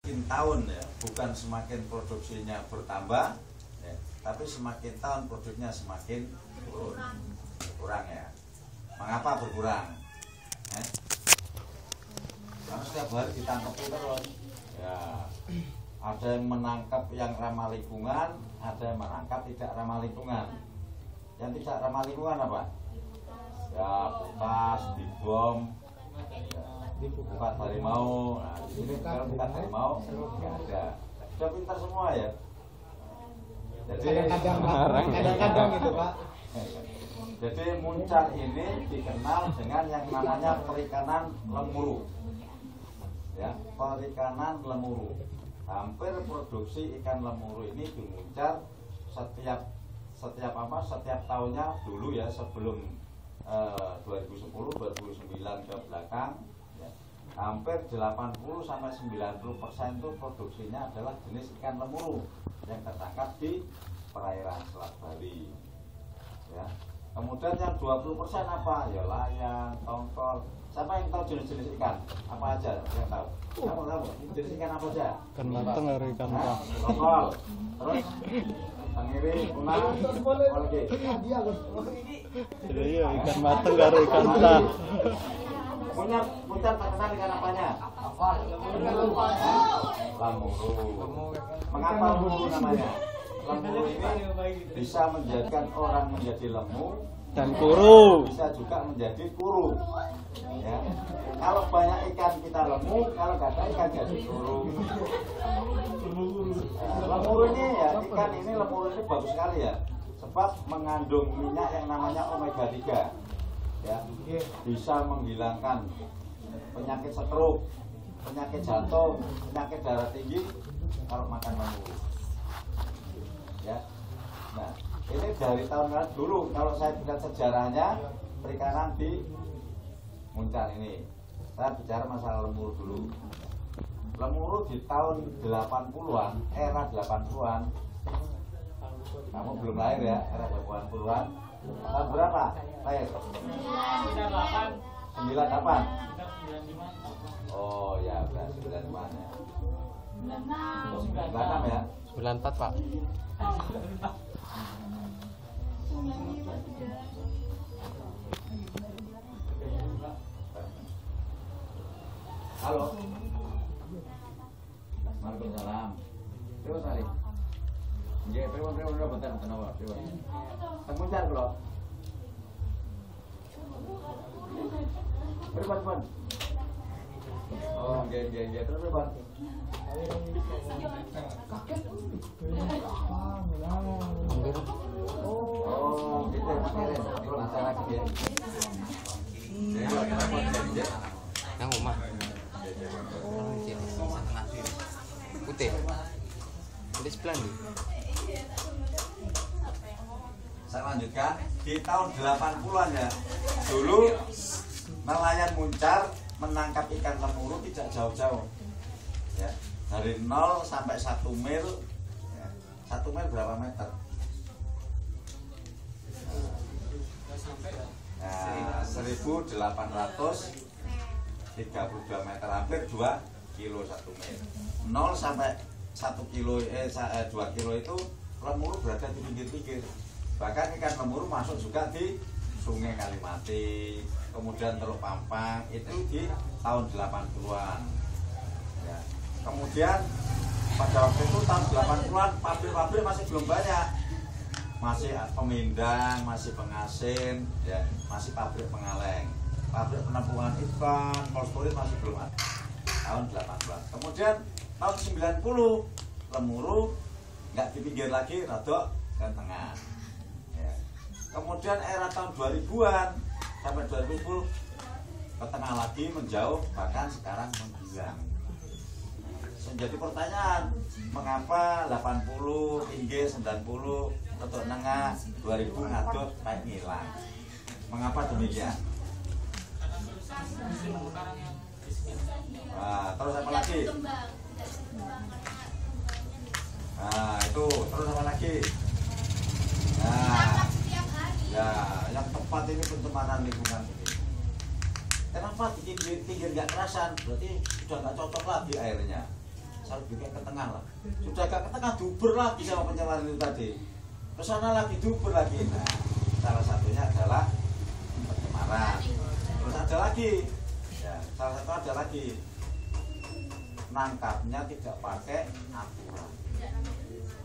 semakin tahun ya, bukan semakin produksinya bertambah ya, tapi semakin tahun produknya semakin berkurang ya. Mengapa berkurang? Karena setiap hari ditangkap terus ya. Ada yang menangkap yang ramah lingkungan, ada yang menangkap tidak ramah lingkungan. Yang tidak ramah lingkungan apa? Ya bukas, dibom, bukan harimau. Nah, di sini kalau bukan harimau nggak ada. Sudah pintar semua ya. Jadi kadang-kadang gitu Pak. Jadi Muncar ini dikenal dengan yang namanya perikanan lemuru. Ya, perikanan lemuru. Hampir produksi ikan lemuru ini di Muncar setiap tahunnya dulu ya, sebelum 2010 2009 ke belakang ya, hampir 80-90% itu produksinya adalah jenis ikan lemuru yang tertangkap di perairan Selat Bali ya. Kemudian yang 20% apa? Ya layang, tongkol. Siapa yang tahu jenis-jenis ikan? Apa aja yang tahu? Kamu tahu jenis ikan apa aja? Ikan mateng atau ikan tah? Tongkol. Terus tenggiri, tuna, oke. Iya, ikan mateng atau ikan tah? Muncar terkenal ikan apanya? Lemuru. Mengapa lemuru namanya? Lemuru ini bisa menjadikan orang menjadi lemu Dan kuru. bisa juga menjadi kuru ya. Kalau banyak ikan kita lemu, kalau nggak ada ikan jadi kuru. Lemuru ini ya, ikan ini lemuru ini bagus sekali ya, sebab mengandung minyak yang namanya omega 3 ya, bisa menghilangkan penyakit stroke, penyakit jantung, penyakit darah tinggi kalau makan lemuru ya. Nah, ini dari tahun dulu kalau saya lihat sejarahnya perikanan di Muncar ini. Saya bicara masalah lemuru dulu. Lemuru di tahun 80-an, era 80-an. Kamu belum lahir ya, era 80-an. Tahun berapa? Lahir? 98. Oh ya, udah 95 ya. 96 ya. 94 Pak. Halo. Waalaikumsalam. Terus hari. Nggih, pripun bentar apa? Pripun. Teng Muncar kula. Pripun? Oh, nggih. Terus pripun? Oh, gitu makirin. Kalau bicara lagi ya. Yang rumah putih putih sebelah nih. Saya lanjutkan di tahun 80-an ya. Dulu nelayan Muncar menangkap ikan lemuru tidak jauh-jauh ya, dari 0 sampai 1 mil ya. 1 mil berapa meter? Nah, 1832 meter, hampir 2 kilo 1 mil. 0 sampai 1 kilo 2 kilo itu lemuru berada di pinggir-pinggir. Bahkan ikan lemuru masuk juga di Sungai Kalimati, kemudian Teluk Pampang, itu di tahun 80-an ya. Kemudian pada waktu itu tahun 80-an pabrik-pabrik masih belum banyak, masih Pemindang, masih Pengasin ya, masih pabrik Pengaleng, pabrik penampungan ikan, Polstorit masih belum ada tahun 80-an. Kemudian tahun 90 lemuru nggak di pinggir lagi, rodok ke tengah ya. Kemudian era tahun 2000-an sampai 2010 ke tengah lagi, menjauh, bahkan sekarang menghilang. Jadi pertanyaan, mengapa 80 tinggi 90 untuk nengah 2000 ngadut kayak ngilang? Mengapa demikian? Nah, terus apa lagi? Nah, itu terus apa lagi? Nah, ya, yang tepat ini pencemaran lingkungan ini. Kenapa di pinggir nggak kerasan? Berarti sudah nggak cocok lagi airnya. saya bikin ke tengah lah. Sudah agak ke tengah duber lagi sama pencemaran itu tadi. Ke sana lagi duber lagi. Nah, salah satunya adalah pencemaran. Terus ada lagi, ya, salah satu ada lagi, nangkapnya tidak pakai aturan.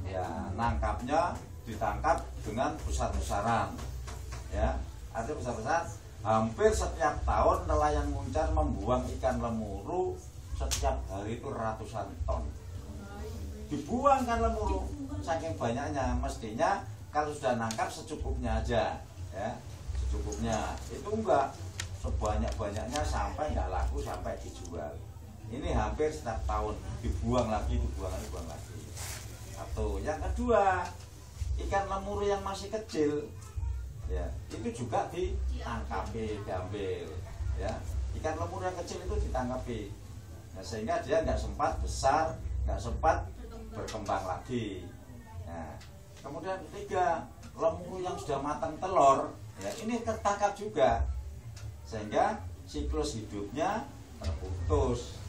Ya, nangkapnya ditangkap dengan besar-besaran. Ya, artinya besar-besar. Hampir setiap tahun nelayan Muncar membuang ikan lemuru setiap hari itu ratusan ton. Dibuang kan lemuru saking banyaknya. Mestinya kalau sudah nangkap secukupnya aja, ya, secukupnya. Itu enggak, sebanyak-banyaknya sampai enggak laku, sampai dijual. Ini hampir setiap tahun dibuang lagi, dibuang lagi, dibuang lagi. Satu. Yang kedua, ikan lemuru yang masih kecil, ya, itu juga ditangkapi, diambil, ya. Ikan lemuru yang kecil itu ditangkapi, nah, sehingga dia nggak sempat besar, nggak sempat berkembang lagi. Nah, kemudian ketiga, lemuru yang sudah matang telur, ya, ini tertangkap juga, sehingga siklus hidupnya terputus.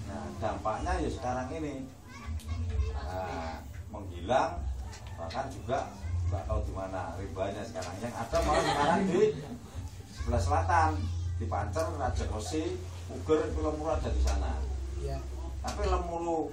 Nah, dampaknya ya sekarang ini, nah, menghilang, bahkan juga nggak tahu di mana ribanya sekarang. Yang ada malah sekarang di sebelah selatan, di Pancer, Raja Kosi, Uger, itu lemuru ada di sana. Ya. Tapi lemuru